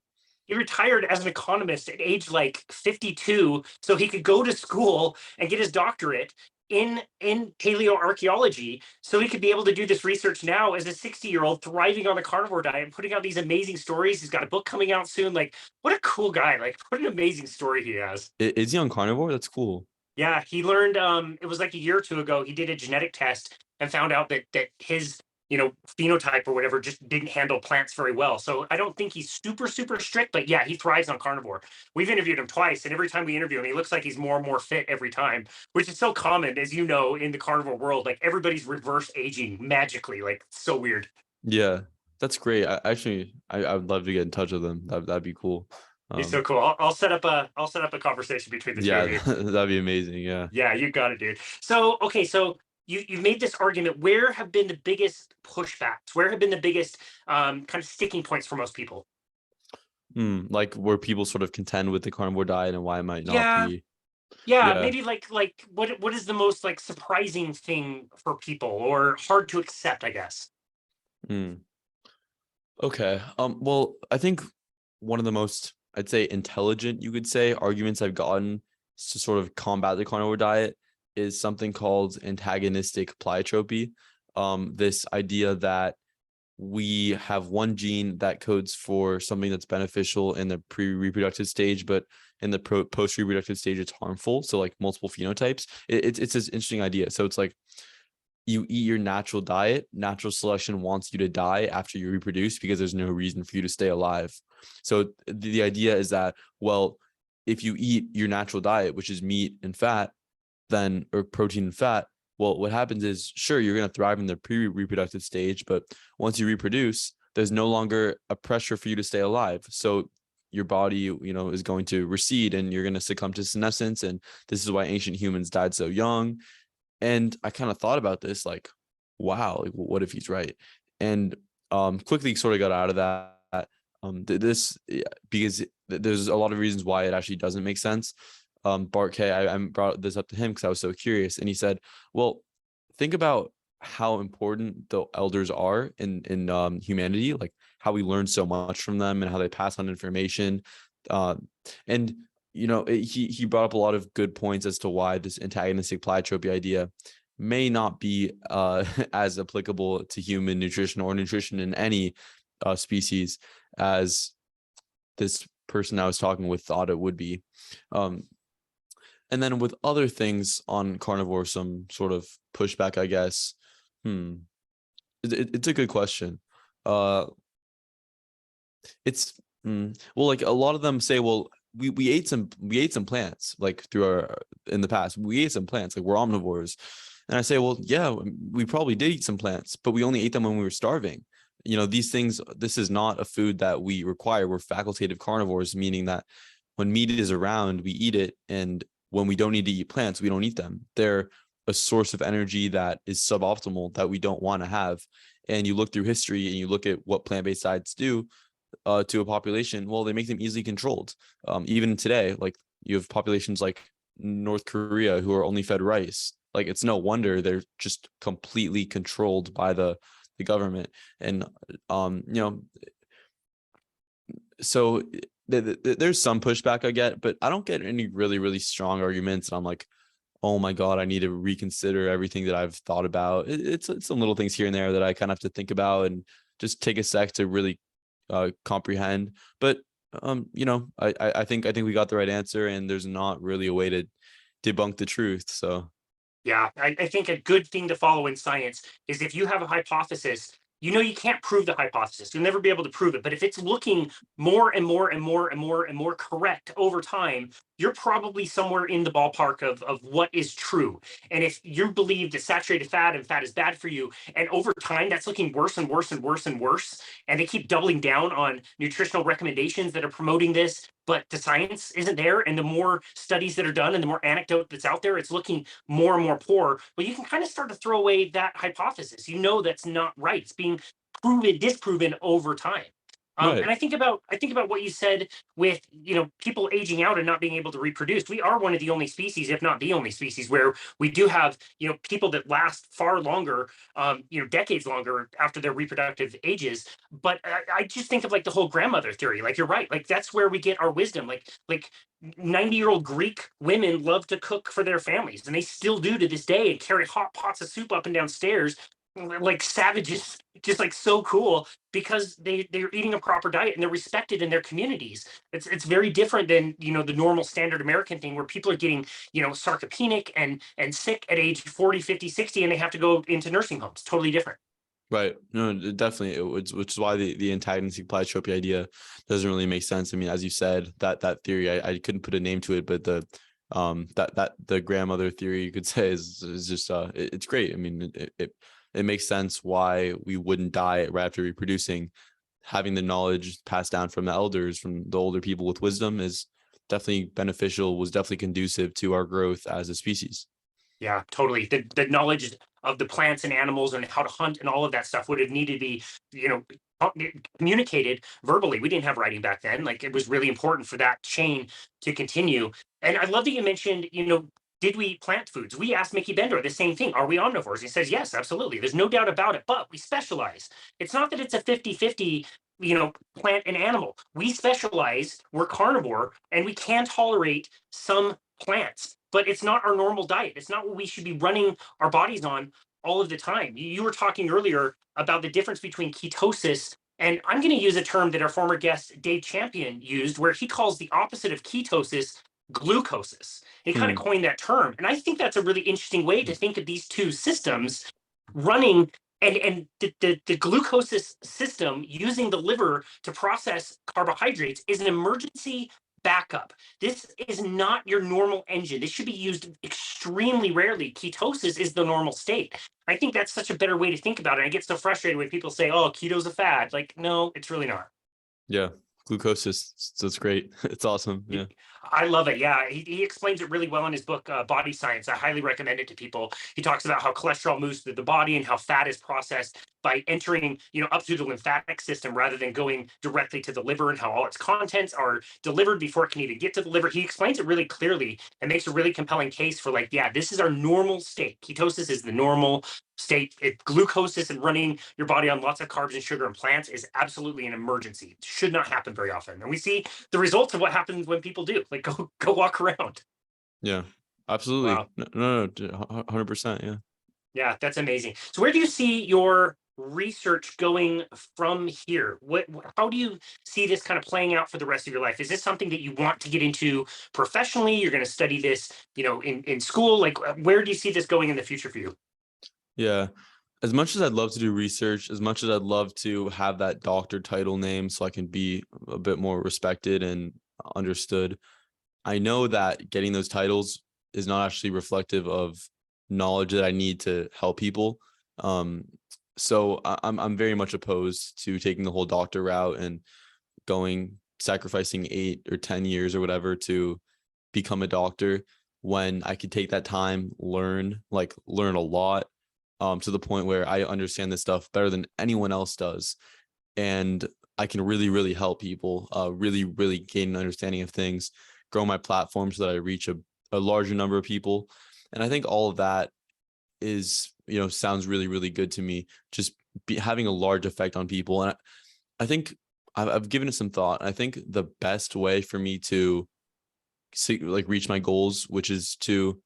He retired as an economist at age like 52 so he could go to school and get his doctorate in paleoarchaeology so he could be able to do this research now as a 60-year-old thriving on the carnivore diet and putting out these amazing stories. He's got a book coming out soon. Like what a cool guy. Like what an amazing story he has. Is he on carnivore? That's cool. Yeah, he learned it was like a year or two ago, he did a genetic test and found out that his, phenotype or whatever just didn't handle plants very well. So I don't think he's super strict, but yeah, he thrives on carnivore. We've interviewed him twice, and every time we interview him, he looks like he's more and more fit every time, which is so common, as you know, in the carnivore world. Like everybody's reverse aging magically, like so weird. Yeah, that's great. I would love to get in touch with him. That'd be cool. He's so cool. I'll set up a conversation between the two Yeah, of you. that'd be amazing. Yeah. Yeah, you got it, dude. So, okay, so you've made this argument. Where have been the biggest pushbacks? Where have been the biggest kind of sticking points for most people? Like where people sort of contend with the carnivore diet and why it might not Yeah, be. yeah, Yeah. maybe like what is the most like surprising thing for people or hard to accept, I guess. Mm. Okay. Well, I think one of the most, I'd say, intelligent, you could say, arguments I've gotten to sort of combat the carnivore diet is something called antagonistic pleiotropy. This idea that we have one gene that codes for something that's beneficial in the pre-reproductive stage, but in the post-reproductive stage, it's harmful. So like multiple phenotypes. It's this interesting idea. So it's like you eat your natural diet, natural selection wants you to die after you reproduce because there's no reason for you to stay alive. So the idea is that, well, if you eat your natural diet, which is meat and fat, then or protein and fat, well, what happens is sure, you're going to thrive in the pre-reproductive stage, but once you reproduce, there's no longer a pressure for you to stay alive. So your body, is going to recede and you're going to succumb to senescence. And this is why ancient humans died so young. And I kind of thought about this, like, wow, like, what if he's right? And quickly sort of got out of that. This because there's a lot of reasons why it actually doesn't make sense. Bart K, I brought this up to him because I was so curious, and he said, "Well, think about how important the elders are in humanity, like how we learn so much from them and how they pass on information, uh, and." He brought up a lot of good points as to why this antagonistic pleiotropy idea may not be as applicable to human nutrition or nutrition in any species as this person I was talking with thought it would be. Um, and then with other things on carnivore, some sort of pushback, I guess. It's a good question. Uh, it's well, like a lot of them say, well, we ate some plants like in the past. We ate some plants, like we're omnivores. And I say, well, yeah, we probably did eat some plants, but we only ate them when we were starving. These things, this is not a food that we require. We're facultative carnivores, meaning that when meat is around, we eat it. And when we don't need to eat plants, we don't eat them. They're a source of energy that is suboptimal, that we don't want to have. And you look through history and you look at what plant-based diets do to a population. Well, they make them easily controlled. Even today, like you have populations like North Korea who are only fed rice. Like it's no wonder they're just completely controlled by the government. And so there's some pushback I get, but I don't get any really, really strong arguments. And I'm like, oh my God, I need to reconsider everything that I've thought about. It's some little things here and there that I kind of have to think about and just take a sec to really comprehend. But I think we got the right answer, and there's not really a way to debunk the truth. So Yeah, I think a good thing to follow in science is if you have a hypothesis, you can't prove the hypothesis. You'll never be able to prove it. But if it's looking more and more and more and more and more correct over time, you're probably somewhere in the ballpark of what is true. And if you believe that saturated fat and fat is bad for you, and over time that's looking worse and worse and worse and worse, and they keep doubling down on nutritional recommendations that are promoting this, but the science isn't there, and the more studies that are done and the more anecdote that's out there, it's looking more and more poor. Well, you can kind of start to throw away that hypothesis. That's not right. It's being disproven over time. right. And I think about what you said with people aging out and not being able to reproduce. We are one of the only species, if not the only species, where we do have people that last far longer, decades longer after their reproductive ages. But I just think of like the whole grandmother theory. Like you're right. Like that's where we get our wisdom. Like 90-year-old Greek women love to cook for their families, and they still do to this day, and carry hot pots of soup up and down stairs like savages, just like so cool because they're eating a proper diet and they're respected in their communities. It's very different than the normal standard American thing where people are getting sarcopenic and sick at age 40, 50, 60, and they have to go into nursing homes. Totally different. Right. No, definitely. Which is why the antagonistic pleiotropy idea doesn't really make sense. I mean, as you said, that theory, I couldn't put a name to it, but the grandmother theory, you could say, is just it's great. I mean, it makes sense why we wouldn't die right after reproducing. Having the knowledge passed down from the elders, from the older people with wisdom, is definitely beneficial, was definitely conducive to our growth as a species. Yeah, totally. The knowledge of the plants and animals and how to hunt and all of that stuff would have needed to be, communicated verbally. We didn't have writing back then. Like it was really important for that chain to continue. And I love that you mentioned, did we eat plant foods? We asked Mickey Bendor the same thing. Are we omnivores? He says, yes, absolutely. There's no doubt about it, but we specialize. It's not that it's a 50-50, plant and animal. We specialize, we're carnivore, and we can tolerate some plants, but it's not our normal diet. It's not what we should be running our bodies on all of the time. You were talking earlier about the difference between ketosis, and I'm going to use a term that our former guest Dave Champion used, where he calls the opposite of ketosis glucosis. He kind of coined that term. And I think that's a really interesting way to think of these two systems running, and the glucosis system using the liver to process carbohydrates is an emergency backup. This is not your normal engine. This should be used extremely rarely. Ketosis is the normal state. I think that's such a better way to think about it. I get so frustrated when people say, oh, keto's a fad. Like, no, it's really not. Yeah. Glucosis. So it's great. It's awesome. Yeah. I love it. Yeah, he explains it really well in his book, Body Science. I highly recommend it to people. He talks about how cholesterol moves through the body and how fat is processed by entering, up through the lymphatic system rather than going directly to the liver, and how all its contents are delivered before it can even get to the liver. He explains it really clearly and makes a really compelling case for this is our normal state. Ketosis is the normal state. Glucosis and running your body on lots of carbs and sugar and plants is absolutely an emergency. It should not happen very often. And we see the results of what happens when people do. Like go walk around. Yeah, absolutely. Wow. No, 100%. Yeah. Yeah, that's amazing. So where do you see your research going from here? How do you see this kind of playing out for the rest of your life? Is this something that you want to get into professionally? You're going to study this, in school? Like, where do you see this going in the future for you? Yeah. As much as I'd love to do research, as much as I'd love to have that doctor title name so I can be a bit more respected and understood. I know that getting those titles is not actually reflective of knowledge that I need to help people. Um, so I'm very much opposed to taking the whole doctor route and sacrificing 8 or 10 years or whatever to become a doctor, when I could take that time, learn a lot, to the point where I understand this stuff better than anyone else does. And I can really, really help people, really, really gain an understanding of things, grow my platform so that I reach a larger number of people. And I think all of that is, sounds really, really good to me. Just having a large effect on people. And I think I've given it some thought. I think the best way for me to reach my goals, which is to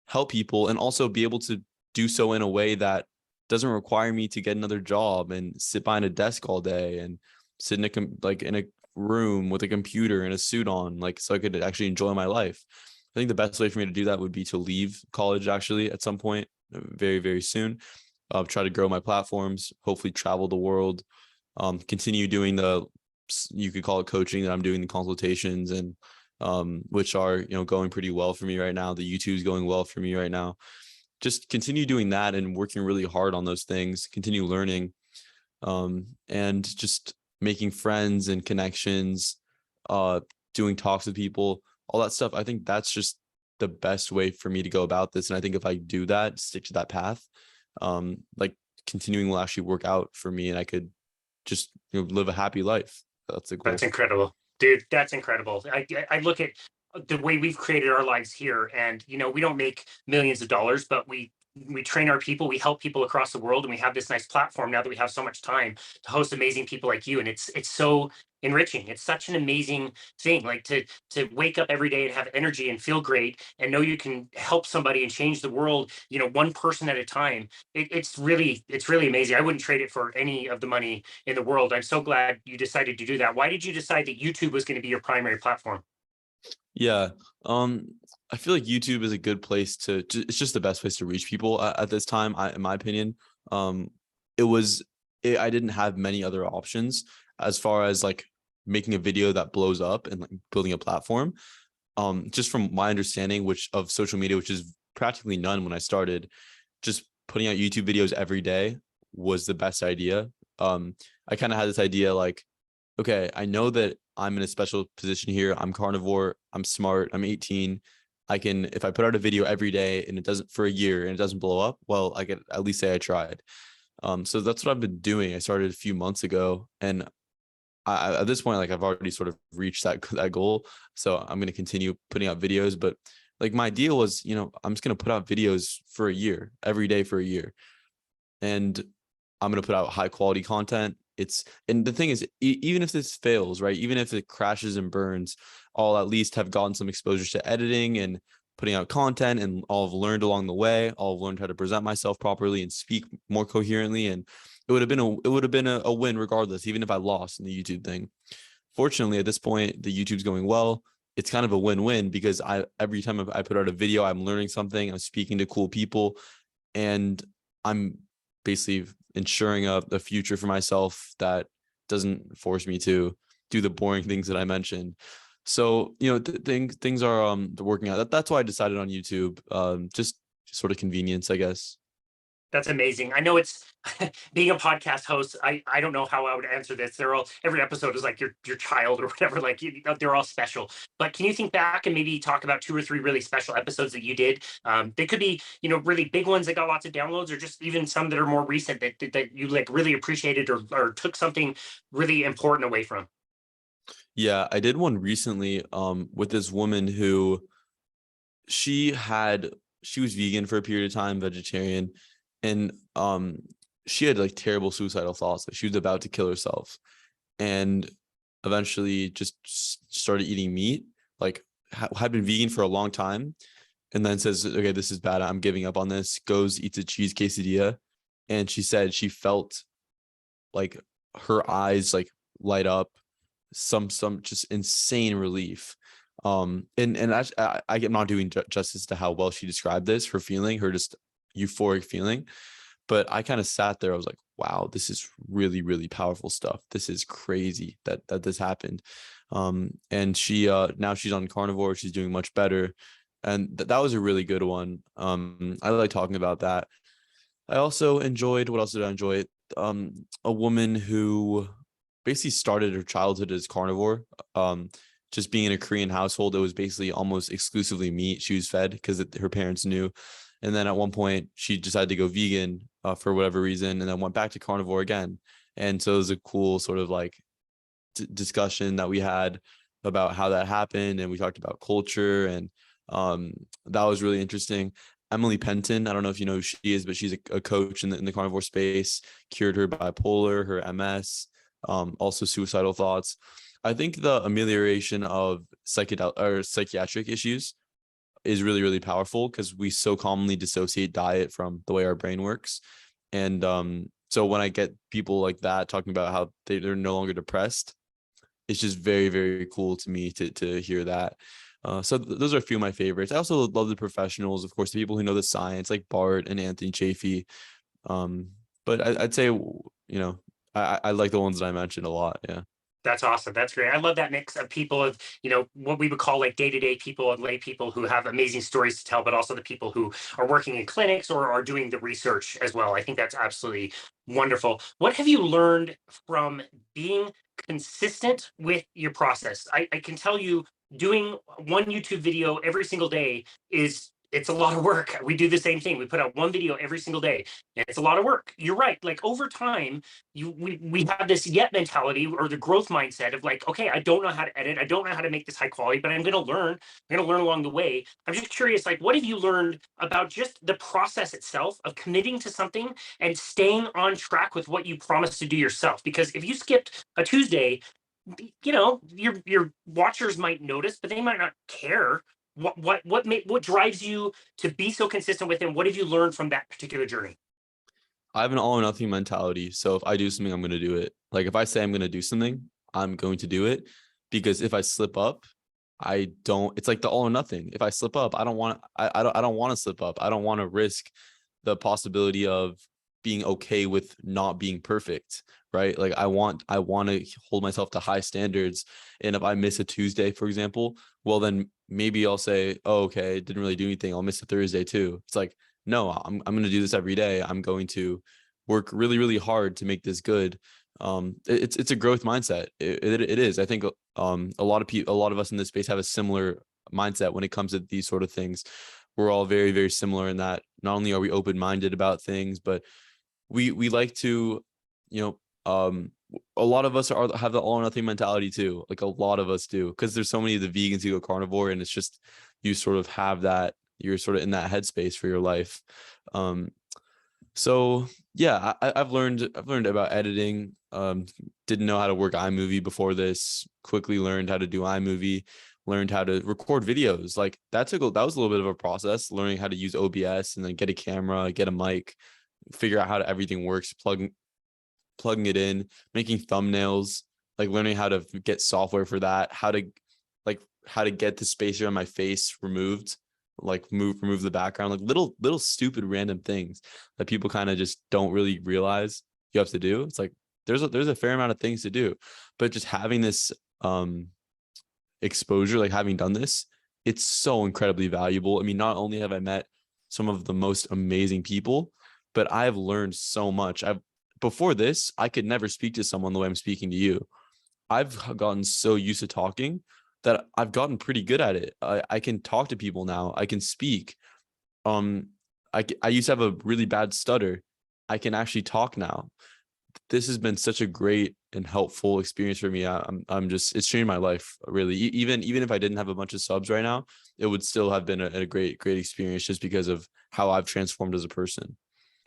help people and also be able to do so in a way that doesn't require me to get another job and sit behind a desk all day and sit in a room with a computer and a suit on, so I could actually enjoy my life. I think the best way for me to do that would be to leave college actually at some point, very, very soon. Try to grow my platforms, hopefully travel the world, continue doing you could call it coaching that I'm doing, the consultations, and which are, going pretty well for me right now. The YouTube's going well for me right now. Just continue doing that and working really hard on those things, continue learning, and just making friends and connections, doing talks with people, all that stuff. I think that's just the best way for me to go about this. And I think if I do that, stick to that path, continuing will actually work out for me, and I could just live a happy life. That's the goal. That's incredible, dude. That's incredible. I look at the way we've created our lives here, and we don't make millions of dollars, but we train our people, we help people across the world, and we have this nice platform now that we have so much time to host amazing people like you, and it's so enriching. It's such an amazing thing, like to wake up every day and have energy and feel great and know you can help somebody and change the world, one person at a time. It's really amazing. I wouldn't trade it for any of the money in the world. I'm so glad you decided to do that. Why did you decide that YouTube was going to be your primary platform? Yeah. I feel like YouTube is a good place it's just the best place to reach people at this time, in my opinion. It was, I didn't have many other options as far as making a video that blows up and building a platform. Just from my understanding, of social media, which is practically none when I started, just putting out YouTube videos every day was the best idea. I kind of had this idea okay, I know that I'm in a special position here. I'm carnivore. I'm smart. I'm 18. If I put out a video every day and it doesn't for a year and it doesn't blow up, well, I could at least say I tried. So that's what I've been doing. I started a few months ago, and at this point, I've already sort of reached that goal. So I'm going to continue putting out videos, but my idea was, I'm just going to put out videos for a year, every day for a year. And I'm going to put out high quality content. And the thing is, even if this fails, right, even if it crashes and burns, I'll at least have gotten some exposure to editing and putting out content, and I'll have learned along the way. I'll have learned how to present myself properly and speak more coherently. And it would have been a win regardless, even if I lost in the YouTube thing. Fortunately, at this point, the YouTube's going well. It's kind of a win-win because every time I put out a video, I'm learning something, I'm speaking to cool people, and I'm basically ensuring a future for myself that doesn't force me to do the boring things that I mentioned. So, things are working out. That's why I decided on YouTube. Just sort of convenience, I guess. That's amazing. I know it's being a podcast host. I don't know how I would answer this. Every episode is like your child or whatever. They're all special. But can you think back and maybe talk about 2 or 3 really special episodes that you did? They could be really big ones that got lots of downloads, or just even some that are more recent that you really appreciated or took something really important away from. Yeah, I did one recently with this woman who she was vegan for a period of time, vegetarian, and she had terrible suicidal thoughts. She was about to kill herself, and eventually just started eating meat, had been vegan for a long time, and then says, okay, this is bad, I'm giving up on this, goes, eats a cheese quesadilla, and she said she felt her eyes light up, some just insane relief. And I am not doing justice to how well she described her feeling, her just euphoric feeling, but I kind of sat there. I was like, wow, this is really, really powerful stuff. This is crazy that this happened. And she now she's on Carnivore. She's doing much better, and that was a really good one. I like talking about that. I also enjoyed, what else did I enjoy? A woman who basically started her childhood as carnivore. Um, just being in a Korean household, it was basically almost exclusively meat she was fed because her parents knew. And then at one point, she decided to go vegan for whatever reason, and then went back to carnivore again. And so it was a cool sort of like discussion that we had about how that happened, and we talked about culture, and um, that was really interesting. Emily Penton, I don't know if you know who she is, but she's a coach in the carnivore space, cured her bipolar, her MS, also suicidal thoughts. I think the amelioration of psychiatric issues is really, really powerful because we so commonly dissociate diet from the way our brain works. And so when I get people like that talking about how they're no longer depressed, it's just very, very cool to me to hear that. So those are a few of my favorites. I also love the professionals, of course, the people who know the science, like Bart and Anthony Chafee. Um, but I'd say, I like the ones that I mentioned a lot. Yeah. That's awesome. That's great. I love that mix of people of, what we would call like day-to-day people and lay people who have amazing stories to tell, but also the people who are working in clinics or are doing the research as well. I think that's absolutely wonderful. What have you learned from being consistent with your process? I can tell you doing one YouTube video every single day it's a lot of work. We do the same thing. We put out one video every single day. And it's a lot of work. You're right. Like over time, we have this yet mentality or the growth mindset of like, okay, I don't know how to edit, I don't know how to make this high quality, but I'm going to learn along the way. I'm just curious, like, what have you learned about just the process itself of committing to something and staying on track with what you promised to do yourself? Because if you skipped a Tuesday, your watchers might notice, but they might not care. What drives you to be so consistent with it? What have you learned from that particular journey? I have an all or nothing mentality. So if I do something, I'm going to do it. Like if I say I'm going to do something, I'm going to do it, because if I slip up, I don't, it's like the all or nothing. If I slip up, I don't want to slip up. I don't want to risk the possibility of being okay with not being perfect, right? Like I want to hold myself to high standards. And if I miss a Tuesday, for example, well then maybe I'll say, oh, okay, didn't really do anything. I'll miss a Thursday too. It's like, no, I'm going to do this every day. I'm going to work really, really hard to make this good. It's a growth mindset. It is. I think a lot of us in this space have a similar mindset when it comes to these sort of things. We're all very, very similar in that not only are we open-minded about things, but we like to, you know, a lot of us have the all or nothing mentality too. Like a lot of us do, because there's so many of the vegans who go carnivore, and it's just you sort of have that, you're sort of in that headspace for your life. So yeah, I've learned about editing. Didn't know how to work iMovie before this. Quickly learned how to do iMovie. Learned how to record videos. Like that was a little bit of a process. Learning how to use OBS and then get a camera, get a mic, figure out how everything works. Plugging it in, making thumbnails. Like learning how to get software for that. How to get the spacer on my face removed, like remove the background, like little stupid random things that people kind of just don't really realize you have to do. It's like there's a fair amount of things to do, but just having this exposure, like having done this, it's so incredibly valuable. I mean, not only have I met some of the most amazing people, but I've learned so much. Before this, I could never speak to someone the way I'm speaking to you. I've gotten so used to talking that I've gotten pretty good at it. I can talk to people now. I can speak. Um, I used to have a really bad stutter. I can actually talk now. This has been such a great and helpful experience for me. I'm just, it's changed my life really. Even if I didn't have a bunch of subs right now, it would still have been a great experience just because of how I've transformed as a person.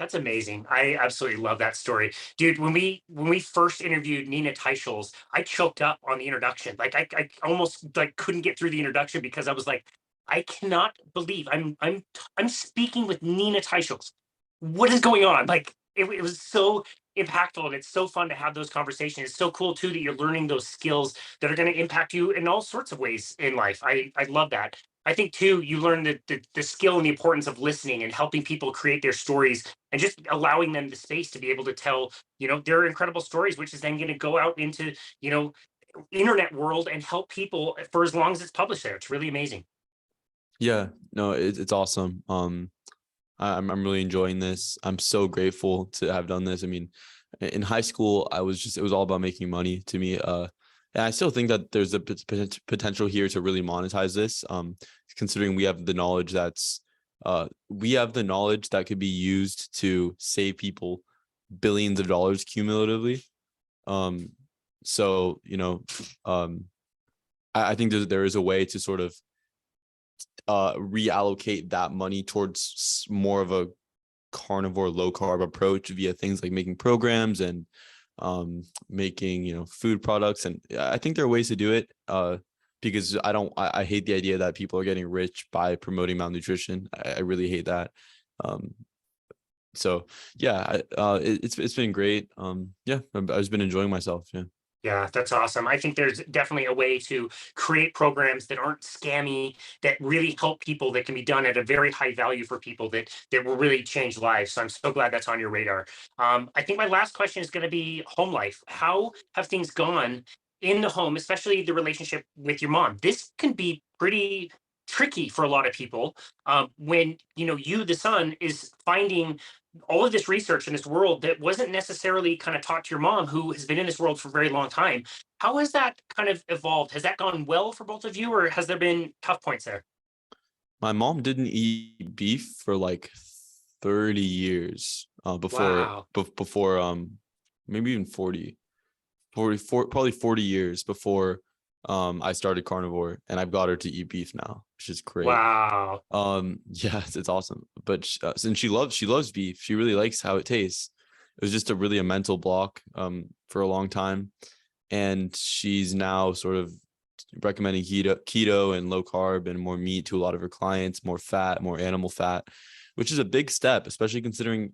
That's amazing. I absolutely love that story. Dude, when we first interviewed Nina Teicholz, I choked up on the introduction. Like I almost like couldn't get through the introduction because I was like, I cannot believe I'm speaking with Nina Teicholz. What is going on? Like it was so impactful, and it's so fun to have those conversations. It's so cool too that you're learning those skills that are going to impact you in all sorts of ways in life. I love that. I think too, you learn the skill and the importance of listening and helping people create their stories and just allowing them the space to be able to tell, their incredible stories, which is then going to go out into, internet world and help people for as long as it's published there. It's really amazing. Yeah, no, it's awesome. I'm really enjoying this. I'm so grateful to have done this. I mean, in high school, it was all about making money to me. And I still think that there's a potential here to really monetize this. Considering we have the knowledge that could be used to save people billions of dollars cumulatively. Um, so, I think there is a way to sort of reallocate that money towards more of a carnivore low carb approach via things like making programs and making food products. And I think there are ways to do it, because I hate the idea that people are getting rich by promoting malnutrition. I really hate that. So yeah, it's been great. Yeah, I've just been enjoying myself. Yeah. Yeah, that's awesome. I think there's definitely a way to create programs that aren't scammy, that really help people, that can be done at a very high value for people, that will really change lives. So I'm so glad that's on your radar. I think my last question is going to be home life. How have things gone in the home, especially the relationship with your mom? This can be pretty tricky for a lot of people, when you, the son, is finding all of this research in this world that wasn't necessarily kind of taught to your mom, who has been in this world for a very long time. How has that kind of evolved? Has that gone well for both of you, or has there been tough points there? My mom didn't eat beef for like 30 years Wow. before maybe even 44, probably 40 years before I started carnivore, and I've got her to eat beef now, which is great. Wow. Yeah, it's awesome. But since she loves beef, she really likes how it tastes. It was just a mental block for a long time, and she's now sort of recommending keto and low carb and more meat to a lot of her clients, more fat, more animal fat, which is a big step, especially considering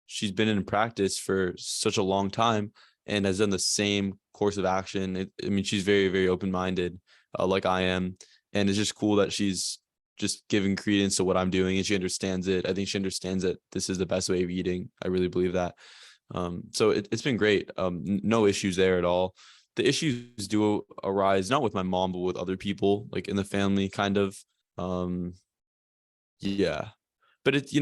she's been in practice for such a long time and has done the same course of action. I mean, she's very, very open-minded, like I am. And it's just cool that she's just giving credence to what I'm doing, and she understands it. I think she understands that this is the best way of eating. I really believe that. So it's been great. No issues there at all. The issues do arise not with my mom, but with other people, like in the family, kind of. Yeah, but it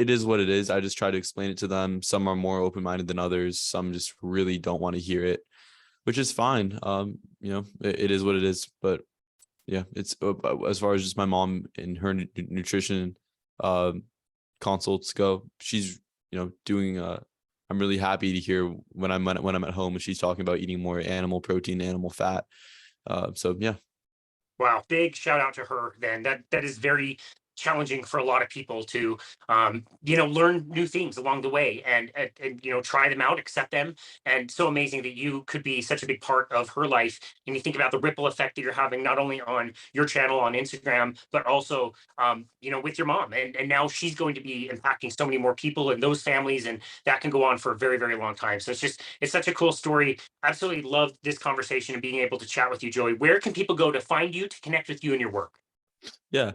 is what it is. I just try to explain it to them. Some are more open-minded than others. Some just really don't want to hear it, which is fine. It is what it is. But yeah, it's as far as just my mom and her nutrition consults go, she's doing. I'm really happy to hear when I'm at home and she's talking about eating more animal protein, animal fat. So yeah. Wow, big shout out to her then. That is very challenging for a lot of people to learn new things along the way, and try them out, accept them. And so amazing that you could be such a big part of her life. And you think about the ripple effect that you're having, not only on your channel on Instagram, but also with your mom. And now she's going to be impacting so many more people and those families, and that can go on for a very, very long time. So it's such a cool story. Absolutely loved this conversation and being able to chat with you, Joey. Where can people go to find you, to connect with you and your work? Yeah.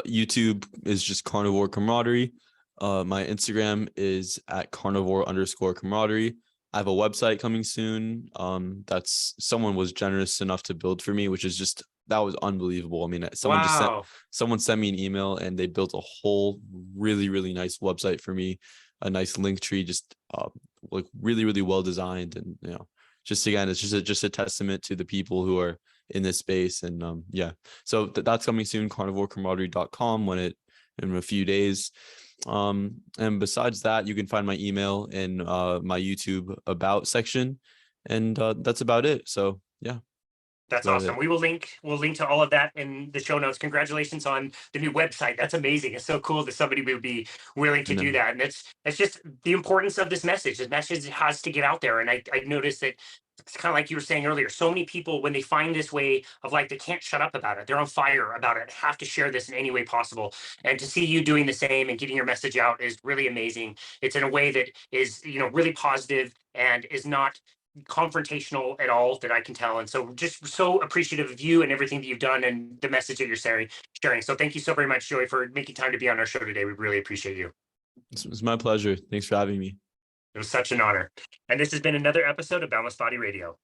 YouTube is just Carnivore Camaraderie. My Instagram is at carnivore_camaraderie. I have a website coming soon. That's someone was generous enough to build for me, which is just, that was unbelievable. I mean, Wow. someone sent me an email and they built a whole really, really nice website for me, a nice link tree, just like really, really well designed. And just again, it's just a testament to the people who are in this space. And yeah, so that's coming soon, carnivorecamaraderie.com, in a few days. And besides that, you can find my email in my YouTube about section, and that's about it. So yeah, That's about awesome. it. We'll link to all of that in the show notes. Congratulations on the new website. That's amazing. It's so cool that somebody would be willing to do No. that. And it's just the importance of this message. The message has to get out there. And I noticed that it's kind of like you were saying earlier. So many people, when they find this way of life, they can't shut up about it. They're on fire about it. Have to share this in any way possible. And to see you doing the same and getting your message out is really amazing. It's in a way that is, really positive and is not confrontational at all, that I can tell. And so just so appreciative of you and everything that you've done and the message that you're sharing. So thank you so very much, Joey, for making time to be on our show today. We really appreciate you. It's my pleasure. Thanks for having me. It was such an honor. And this has been another episode of Boundless Body Radio.